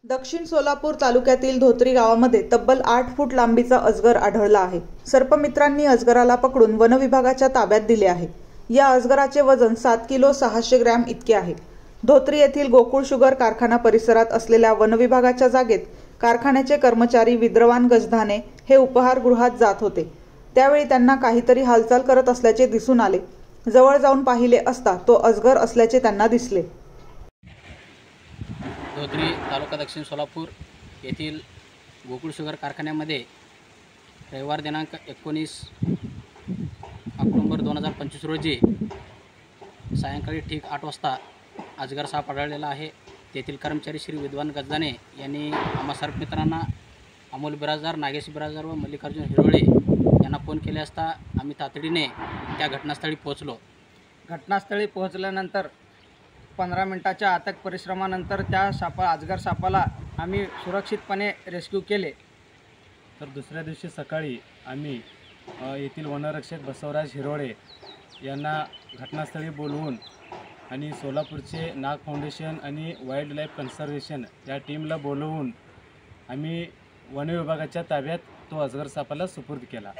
दक्षिण सोलापूर तालुक्यातील धोत्री गावामध्ये तब्बल 8 फूट लांबीचा अजगर आढळला आहे। सर्पमित्रांनी अजगराला पकडून वनविभागाच्या ताब्यात दिले आहे। या अजगराचे वजन 7 किलो 600 ग्रॅम इतके आहे। धोत्री येथील गोकुळ शुगर कारखाना परिसरात असलेल्या वनविभागाच्या जागेत कारखान्याचे कर्मचारी विद्रवान गजधाने हे उपहारगृहात जात होते। त्यावेळी त्यांना काहीतरी हालचाल करत असल्याचे दिसून आले। जवळ जाऊन पाहिले असता तो अजगर असल्याचे त्यांना दिसले। धोत्री तालुका दक्षिण सोलापूर येथील गोकुळ शुगर कारखान्यामध्ये रविवार दिनांक 19 ऑक्टोबर 2025 रोजी सायंकाळी ठीक 8 वाजता अजगर साप आढळलेला आहे। तेथील कर्मचारी श्री विद्वान गजदाने यांनी आम्हा सर्पमित्रांना अमोल बिराजदार, नागेश बिराजदार व मल्लिकार्जुन हिरोळे यांना फोन केले असता आम्ही तातडीने त्या घटनास्थळी पोहोचलो। घटनास्थळी पोहोचल्यानंतर 15 मिनिटाच्या अथक परिश्रमानंतर त्या अजगर सापाला आम्ही सुरक्षितपणे रेस्क्यू केले। तर दुसऱ्या दिवशी सकाळी आम्ही येथील वनरक्षक बसवराज हिरोळे यांना घटनास्थळी बोलवून आणि सोलापूरचे नाग फाउंडेशन आणि वाईल्ड लाईफ कन्झर्वेशन या टीमला बोलवून आम्ही वनविभागाच्या ताब्यात तो अजगर सापाला सुपूर्द केला।